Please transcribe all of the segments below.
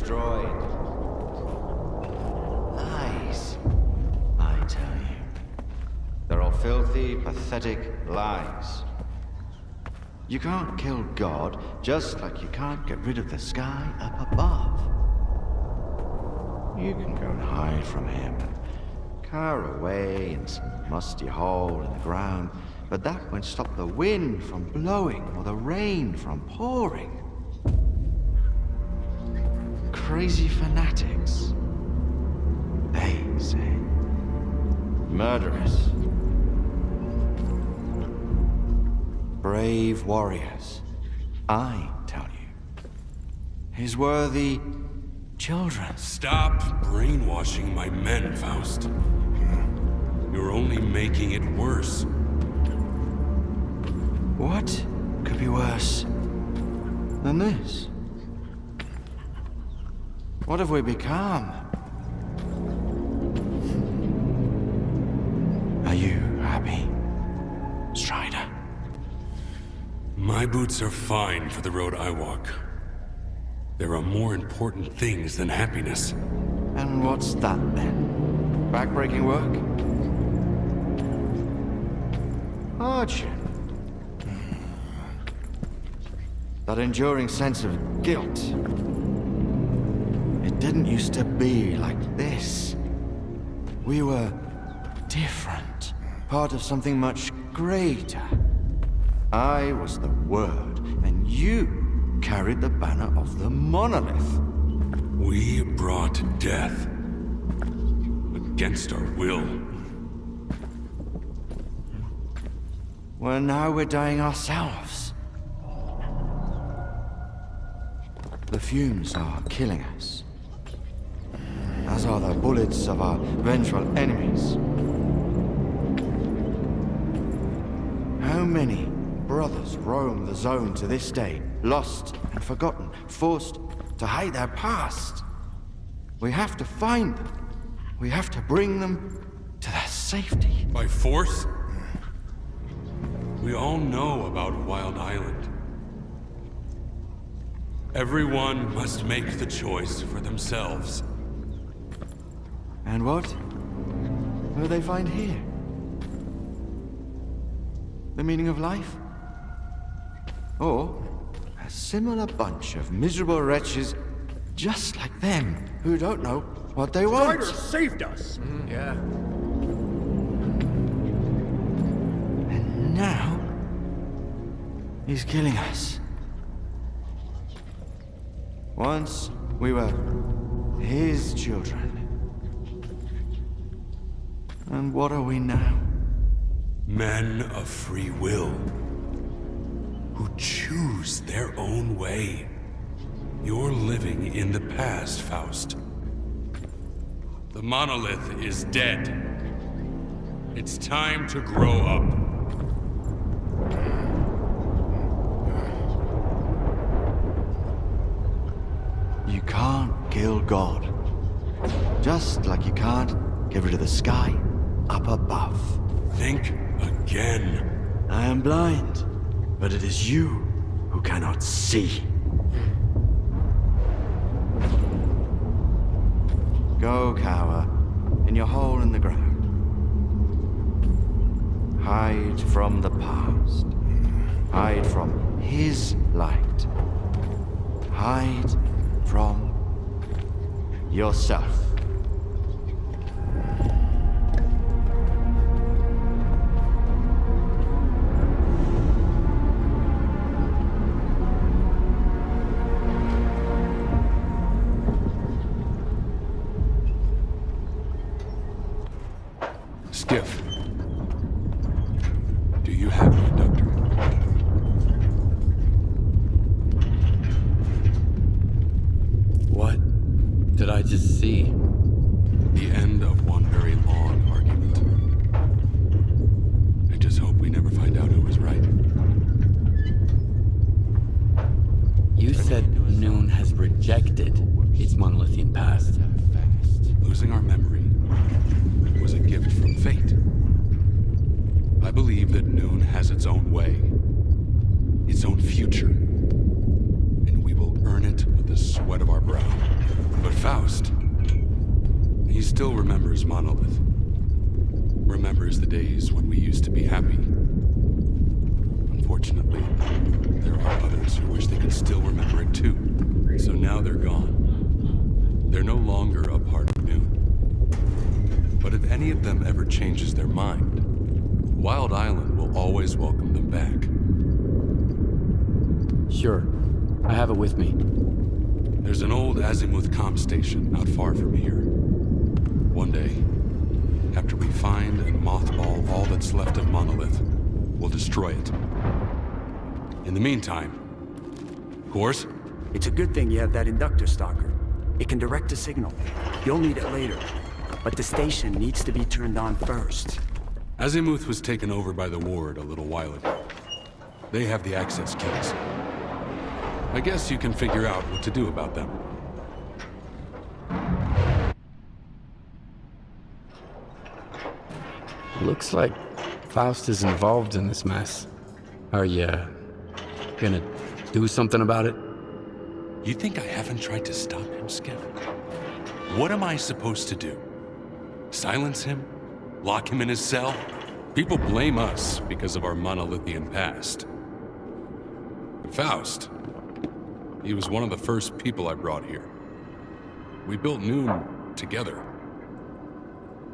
destroyed. Lies, I tell you. They're all filthy, pathetic lies. You can't kill God, just like you can't get rid of the sky up above. You can go and hide from him, cower away in some musty hole in the ground, but that won't stop the wind from blowing or the rain from pouring. Crazy fanatics, they say. Murderers. Brave warriors, I tell you. His worthy children. Stop brainwashing my men, Faust. You're only making it worse. What could be worse than this? What have we become? Are you happy, Strider? My boots are fine for the road I walk. There are more important things than happiness. And what's that then? Backbreaking work? Hardship? That enduring sense of guilt. It didn't used to be like this. We were different, part of something much greater. I was the Word, and you carried the banner of the monolith. We brought death. Against our will. Well, now we're dying ourselves. The fumes are killing us, as are the bullets of our vengeful enemies. How many brothers roam the zone to this day, lost and forgotten, forced to hide their past? We have to find them. We have to bring them to their safety. By force? We all know about Wild Island. Everyone must make the choice for themselves. And what will they find here? The meaning of life? Or a similar bunch of miserable wretches just like them who don't know what they want? Strider saved us! Yeah. And now he's killing us. Once we were his children. And what are we now? Men of free will. Who choose their own way. You're living in the past, Faust. The monolith is dead. It's time to grow up. You can't kill God. Just like you can't get rid of the sky up above. Think again. I am blind, but it is you who cannot see. Go cower in your hole in the ground. Hide from the past. Hide from his light. Hide from yourself. Skiff. Do you have the inductor? What did I just see? The end of one very long argument. I just hope we never find out who was right. You said Noon has rejected its monolithian past. Losing our memory was a gift from fate. I believe that Noon has its own way, its own future, and we will earn it with the sweat of our brow. But Faust, he still remembers Monolith. Remembers the days when we used to be happy. Unfortunately, there are others who wish they could still remember it too. So now they're gone. They're no longer a part of Noon. But if any of them ever changes their mind, Wild Island will always welcome them back. Sure. I have it with me. There's an old Azimuth comm station not far from here. One day, after we find and mothball all that's left of Monolith, we'll destroy it. In the meantime, of course, It's a good thing you have that inductor, Stalker. It can direct a signal. You'll need it later. But the station needs to be turned on first. Azimuth was taken over by the Ward a little while ago. They have the access keys. I guess you can figure out what to do about them. Looks like Faust is involved in this mess. Are you gonna do something about it? You think I haven't tried to stop him, Skip? What am I supposed to do? Silence him? Lock him in his cell? People blame us because of our monolithian past. But Faust, he was one of the first people I brought here. We built Noon together.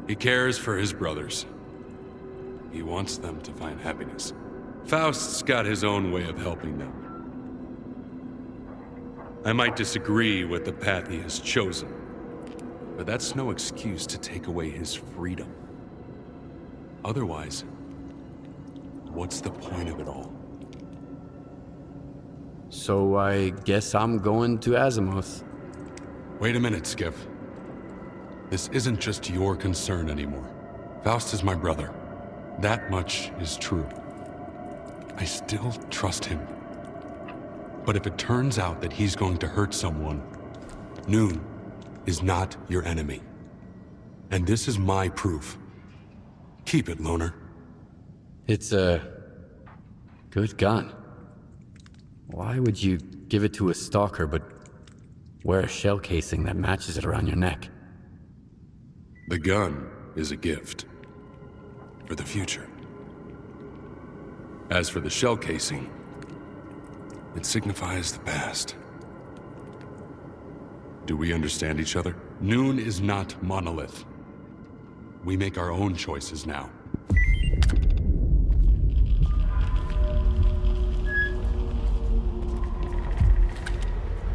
He cares for his brothers. He wants them to find happiness. Faust's got his own way of helping them. I might disagree with the path he has chosen, but that's no excuse to take away his freedom. Otherwise, what's the point of it all? So I guess I'm going to Azimuth. Wait a minute, Skiff. This isn't just your concern anymore. Faust is my brother. That much is true. I still trust him. But if it turns out that he's going to hurt someone, Noon is not your enemy. And this is my proof. Keep it, Loner. It's a good gun. Why would you give it to a stalker but wear a shell casing that matches it around your neck? The gun is a gift. For the future. As for the shell casing, it signifies the past. Do we understand each other? Noon is not Monolith. We make our own choices now.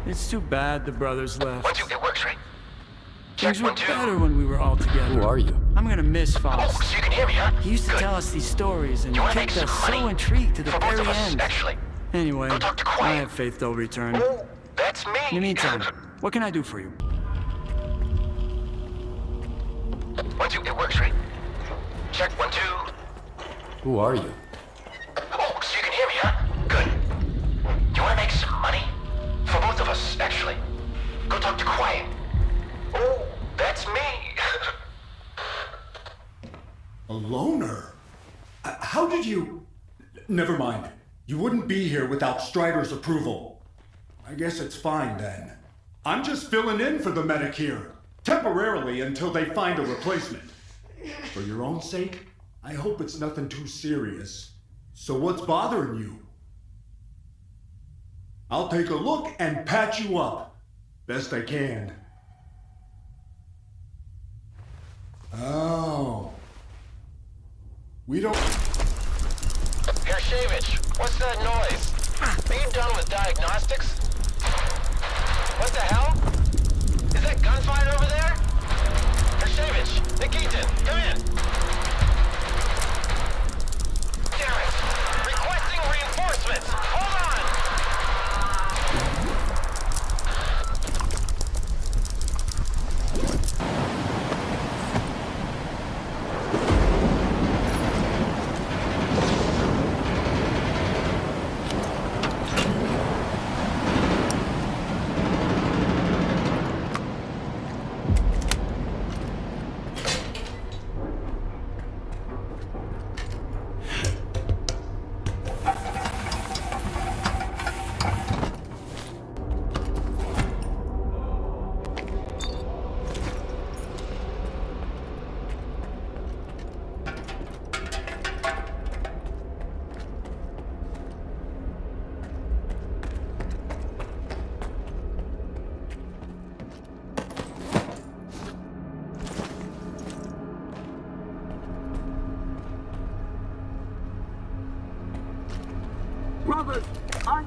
It's too bad the brothers left. 1, 2, it works, right? Check Things were 1, 2. better when we were all together. Who are you? I'm gonna miss Oh, Faust. so you can hear me, huh? He used to Good. tell us these stories and You wanna kept make us some so money? intrigued to the For both very of us, end. actually. Anyway, Go talk to I Quiet. have faith they'll return. Oh, that's me. In the meantime, what can I do for you? 1, 2, it works, right? Check 1, 2. Who are you? Oh, so you can hear me, huh? Good. You wanna make some money? For both of us, actually. Go talk to Quiet. Oh, that's me. A loner? How did you... Never mind. You wouldn't be here without Strider's approval. I guess it's fine then. I'm just filling in for the medic here. Temporarily until they find a replacement. For your own sake, I hope it's nothing too serious. So what's bothering you? I'll take a look and patch you up. Best I can. Oh. We don't... Hershevich, what's that noise? Are you done with diagnostics? What the hell? Is that gunfire over there? Hershevich, Nikitin, come in. Damn it! Requesting reinforcements! Hold on! Robert, I...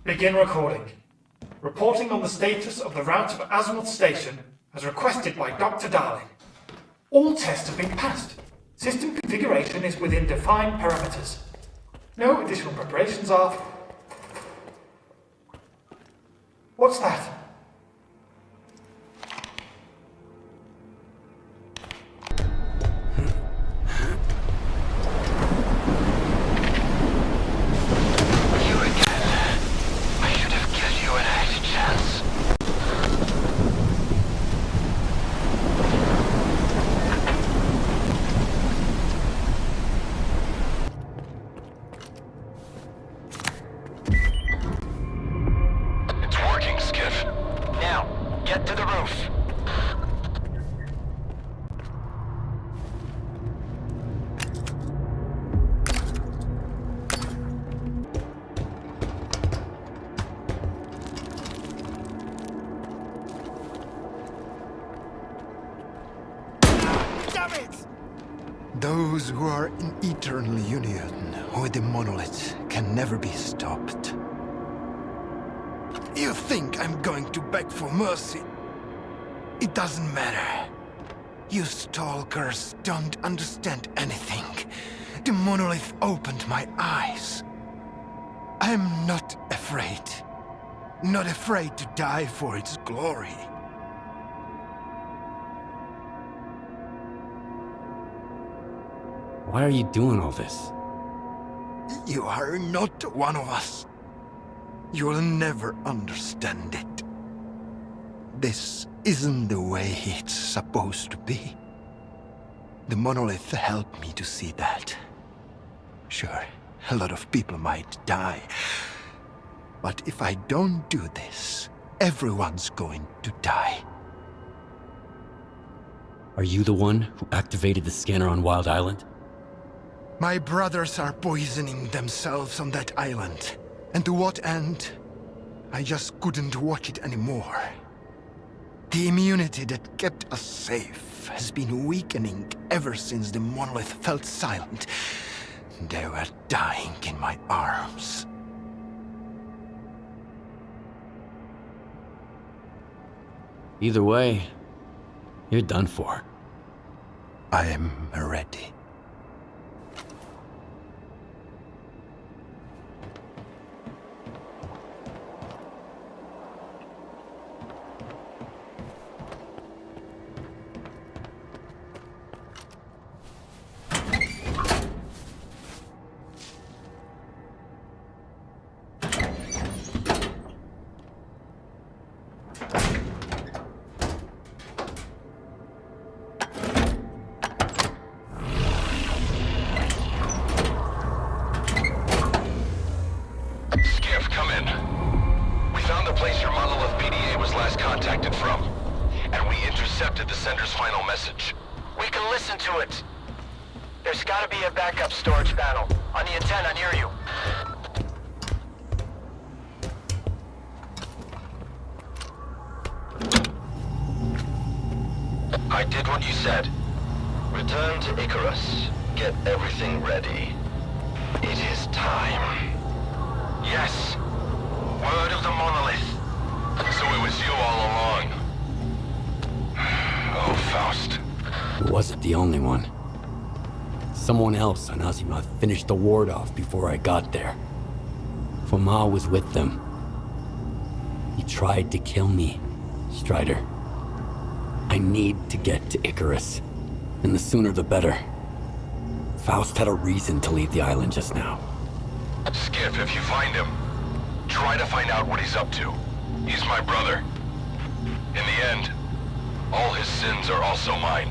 Begin recording. Reporting on the status of the route of Azimuth Station as requested by Dr. Darling. All tests have been passed. System configuration is within defined parameters. No additional preparations are... What's that? Those who are in eternal union with the monolith can never be stopped. You think I'm going to beg for mercy? It doesn't matter. You stalkers don't understand anything. The monolith opened my eyes. I'm not afraid. Not afraid to die for its glory. Why are you doing all this? You are not one of us. You will never understand it. This isn't the way it's supposed to be. The monolith helped me to see that. Sure, a lot of people might die. But if I don't do this, everyone's going to die. Are you the one who activated the scanner on Wild Island? My brothers are poisoning themselves on that island. And to what end? I just couldn't watch it anymore. The immunity that kept us safe has been weakening ever since the monolith felt silent. They were dying in my arms. Either way, you're done for. I am ready. I did what you said. Return to Icarus. Get everything ready. It is time. Yes. Word of the monolith. So it was you all along. Oh, Faust. It wasn't the only one. Someone else on Azimuth finished the ward off before I got there. Foma was with them. He tried to kill me, Strider. I need to get to Icarus, and the sooner the better. Faust had a reason to leave the island just now. Skip, if you find him, try to find out what he's up to. He's my brother. In the end, all his sins are also mine.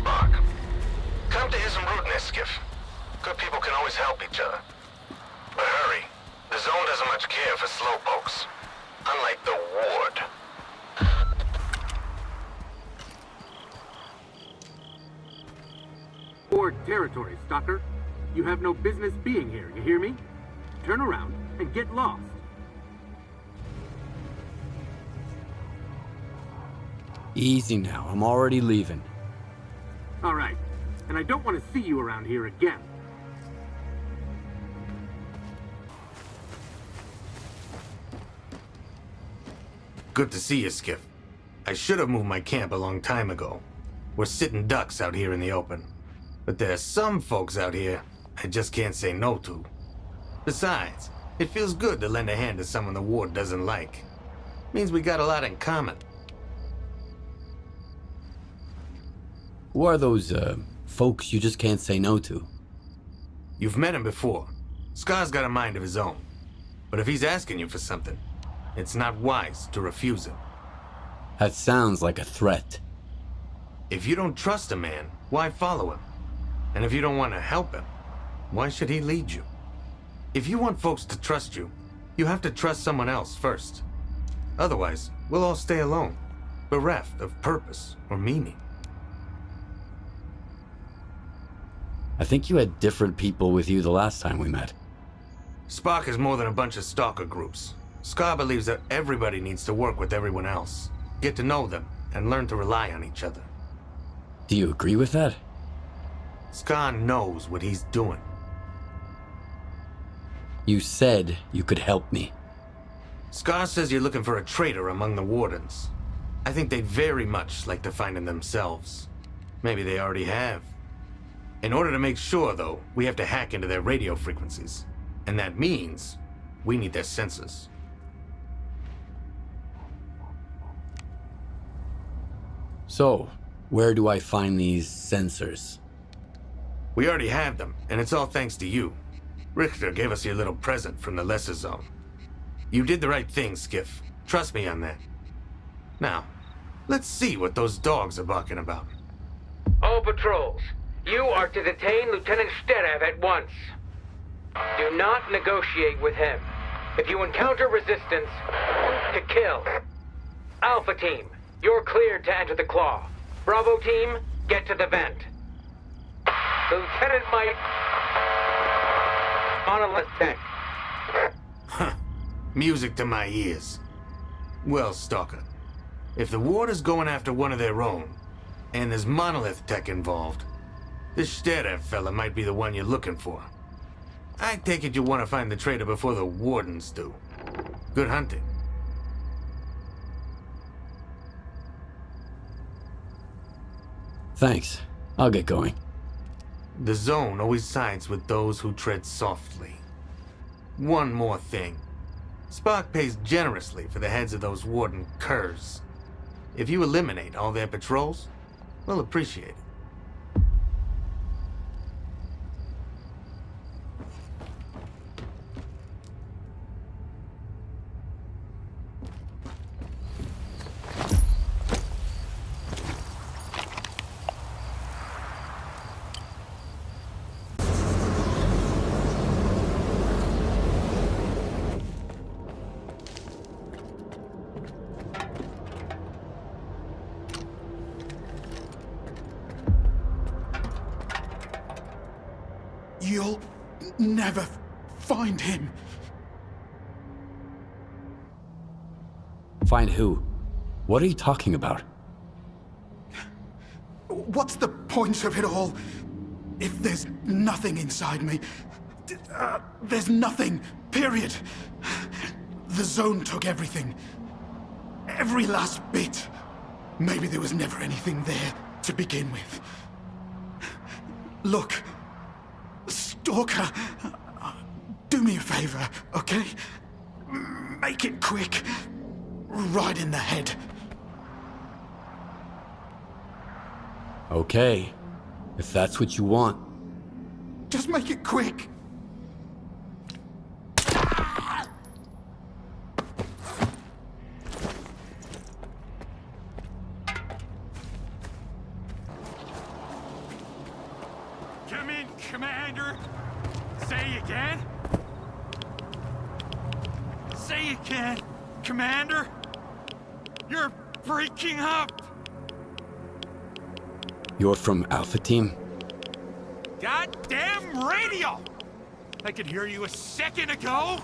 Spark. Come to Azimuth, Skiff. Good people can always help each other. But hurry. The zone doesn't much care for slowpokes. Unlike the Ward. Ward territory, Stalker. You have no business being here, you hear me? Turn around and get lost. Easy now, I'm already leaving. All right, and I don't want to see you around here again. Good to see you, Skiff. I should have moved my camp a long time ago. We're sitting ducks out here in the open. But there's some folks out here I just can't say no to. Besides, it feels good to lend a hand to someone the Ward doesn't like. Means we got a lot in common. Who are those, folks you just can't say no to? You've met him before. Scar's got a mind of his own. But if he's asking you for something, it's not wise to refuse him. That sounds like a threat. If you don't trust a man, why follow him? And if you don't want to help him, why should he lead you? If you want folks to trust you, you have to trust someone else first. Otherwise, we'll all stay alone, bereft of purpose or meaning. I think you had different people with you the last time we met. Spark is more than a bunch of stalker groups. Scar believes that everybody needs to work with everyone else, get to know them, and learn to rely on each other. Do you agree with that? Scar knows what he's doing. You said you could help me. Scar says you're looking for a traitor among the Wardens. I think they'd very much like to find him themselves. Maybe they already have. In order to make sure, though, we have to hack into their radio frequencies. And that means we need their sensors. So, where do I find these sensors? We already have them, and it's all thanks to you. Richter gave us your little present from the Lesser Zone. You did the right thing, Skiff. Trust me on that. Now, let's see what those dogs are barking about. All patrols, you are to detain Lieutenant S.T.A.L.K.E.R at once. Do not negotiate with him. If you encounter resistance, to kill. Alpha Team, you're cleared to enter the Claw. Bravo Team, get to the vent. The Lieutenant might... Monolith tech. Huh. Music to my ears. Well, Stalker, if the Ward is going after one of their own, and there's monolith tech involved, this S.T.A.L.K.E.R fella might be the one you're looking for. I take it you want to find the traitor before the Wardens do. Good hunting. Thanks. I'll get going. The Zone always sides with those who tread softly. One more thing. Spark pays generously for the heads of those Warden curs. If you eliminate all their patrols, we'll appreciate it. You'll never find him. Find who? What are you talking about? What's the point of it all? If there's nothing inside me, there's nothing, period. The Zone took everything. Every last bit. Maybe there was never anything there to begin with. Look, Stalker, do me a favor, okay? Make it quick. Right in the head. Okay. If that's what you want. Just make it quick. Commander! Say again? Say again, Commander! You're breaking up! You're from Alpha Team? Goddamn radio! I could hear you a second ago!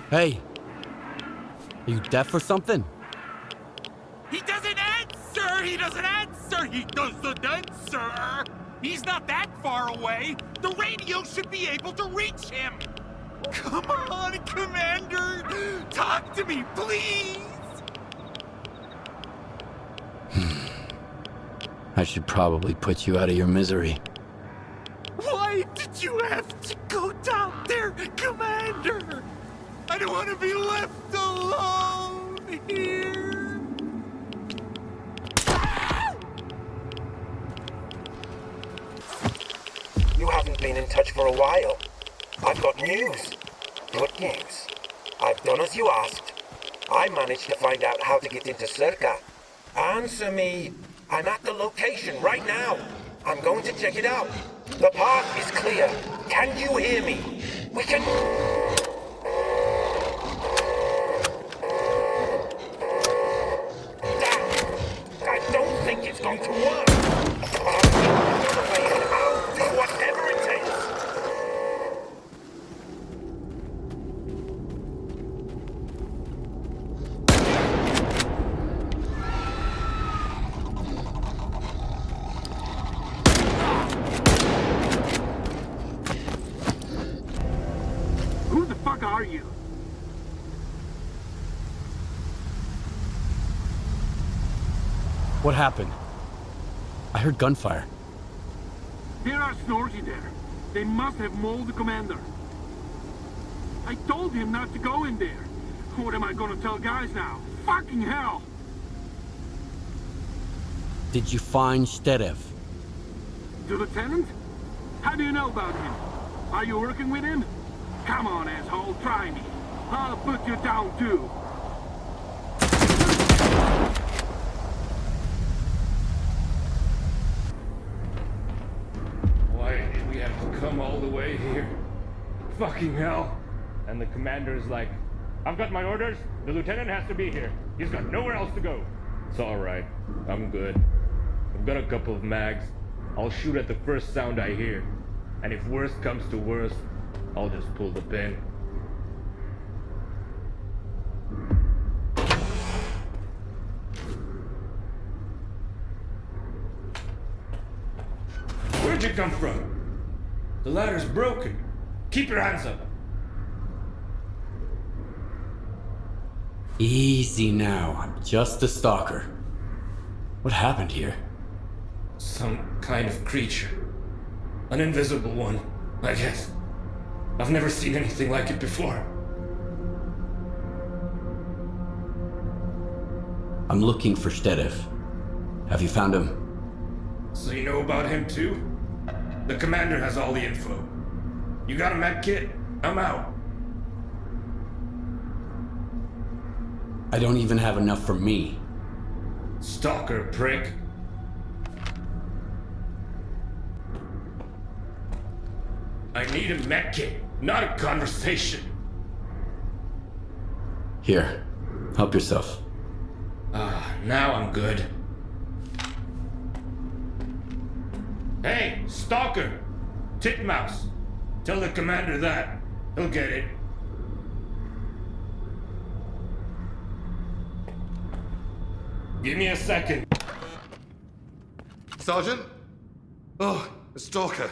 Hey! Are you deaf or something? He doesn't answer! He doesn't answer! He doesn't answer! He's not that far away! The radio should be able to reach him! Come on, Commander! Talk to me, please! I should probably put you out of your misery. Why did you have to go down there, Commander? I don't want to be left alone here! You haven't been in touch for a while. I've got news. Good news. I've done as you asked. I managed to find out how to get into S.T.A.L.K.E.R. Answer me. I'm at the location right now. I'm going to check it out. The path is clear. Can you hear me? We can... I don't think it's going to work. I'll do whatever it takes. Who the fuck are you? What happened? I heard gunfire. There are Snorky there. They must have mauled the commander. I told him not to go in there. What am I gonna tell guys now? Fucking hell! Did you find S.T.A.L.K.E.R? The lieutenant? How do you know about him? Are you working with him? Come on, asshole, try me. I'll put you down too. Why did we have to come all the way here? Fucking hell. And the commander's like, I've got my orders. The lieutenant has to be here. He's got nowhere else to go. It's alright. I'm good. I've got a couple of mags. I'll shoot at the first sound I hear. And if worst comes to worst, I'll just pull the pin. Where'd you come from? The ladder's broken. Keep your hands up. Easy now, I'm just a stalker. What happened here? Some kind of creature. An invisible one, I guess. I've never seen anything like it before. I'm looking for S.T.A.L.K.E.R. Have you found him? So you know about him too? The commander has all the info. You got a med kit? I'm out. I don't even have enough for me. Stalker, prick. I need a med kit, not a conversation. Here, help yourself. Now I'm good. Hey, Stalker! Titmouse! Tell the commander that. He'll get it. Give me a second. Sergeant? Oh, a Stalker.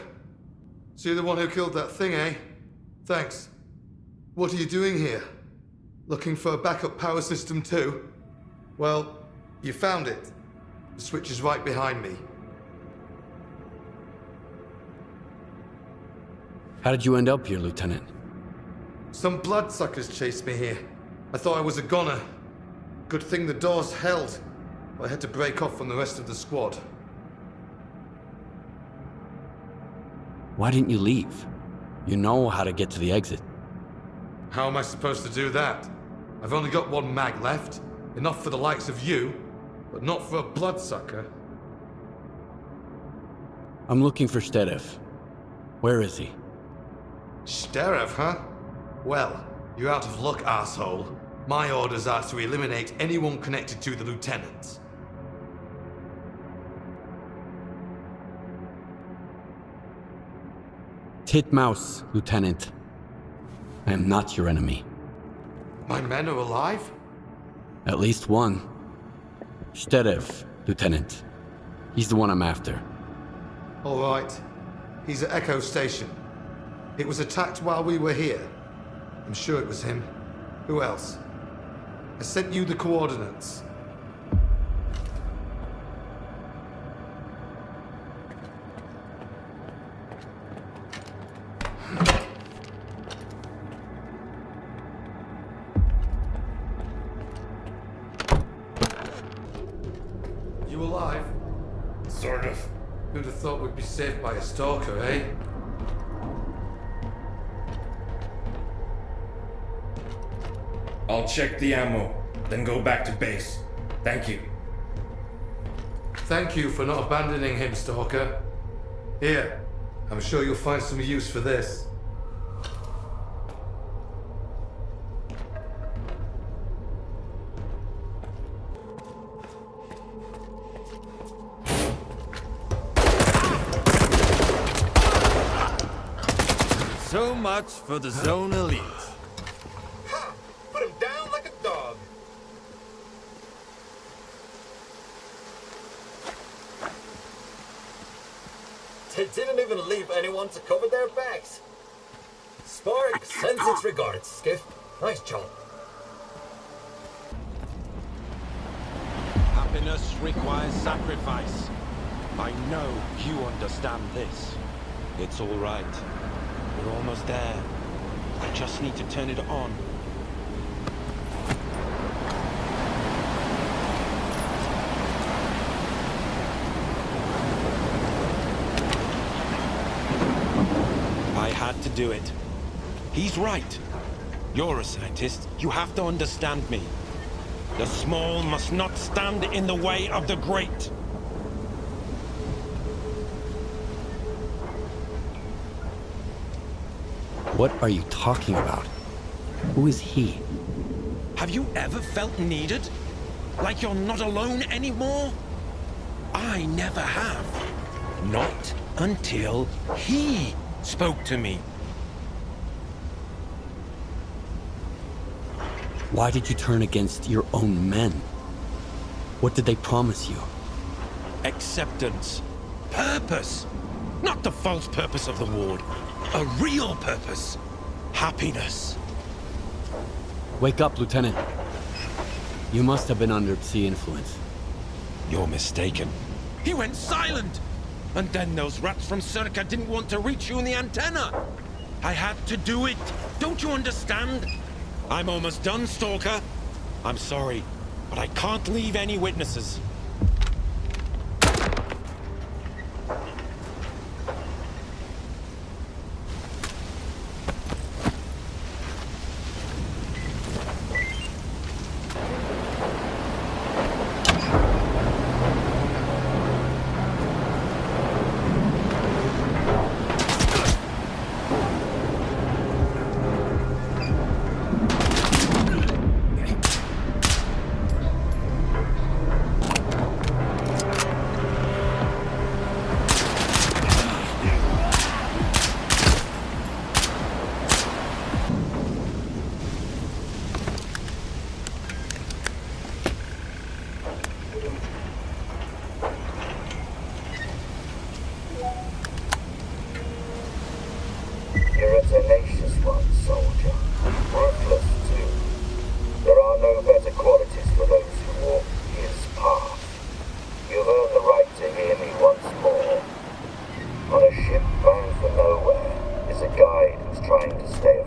So you're the one who killed that thing, eh? Thanks. What are you doing here? Looking for a backup power system too? Well, you found it. The switch is right behind me. How did you end up here, Lieutenant? Some bloodsuckers chased me here. I thought I was a goner. Good thing the doors held. I had to break off from the rest of the squad. Why didn't you leave? You know how to get to the exit. How am I supposed to do that? I've only got one mag left. Enough for the likes of you, but not for a bloodsucker. I'm looking for S.T.A.L.K.E.R. Where is he? S.T.A.L.K.E.R, huh? Well, you're out of luck, asshole. My orders are to eliminate anyone connected to the lieutenant. Titmouse, Lieutenant. I am not your enemy. My men are alive? At least one. S.T.A.L.K.E.R, Lieutenant. He's the one I'm after. All right. He's at Echo Station. It was attacked while we were here. I'm sure it was him. Who else? I sent you the coordinates. You alive? Sort of. Who'd have thought we'd be saved by a stalker, eh? I'll check the ammo, then go back to base. Thank you. Thank you for not abandoning him, Stalker. Here, I'm sure you'll find some use for this. So much for the Zone Elite. Ha! Put him down like a dog. They didn't even leave anyone to cover their backs. Spark sends its regards, Skiff. Nice job. Happiness requires sacrifice. I know you understand this. It's all right. We're almost there. I just need to turn it on. I had to do it. He's right. You're a scientist. You have to understand me. The small must not stand in the way of the great. What are you talking about? Who is he? Have you ever felt needed? Like you're not alone anymore? I never have. Not until he spoke to me. Why did you turn against your own men? What did they promise you? Acceptance. Purpose. Not the false purpose of the ward. A real purpose. Happiness. Wake up, Lieutenant. You must have been under Psi influence. You're mistaken. He went silent! And then those rats from S.T.A.L.K.E.R didn't want to reach you in the antenna. I had to do it. Don't you understand? I'm almost done, Stalker. I'm sorry, but I can't leave any witnesses. You're a tenacious one, soldier. Ruthless, too. There are no better qualities for those who walk his path. You've earned the right to hear me once more. On a ship bound for nowhere is a guide who's trying to stay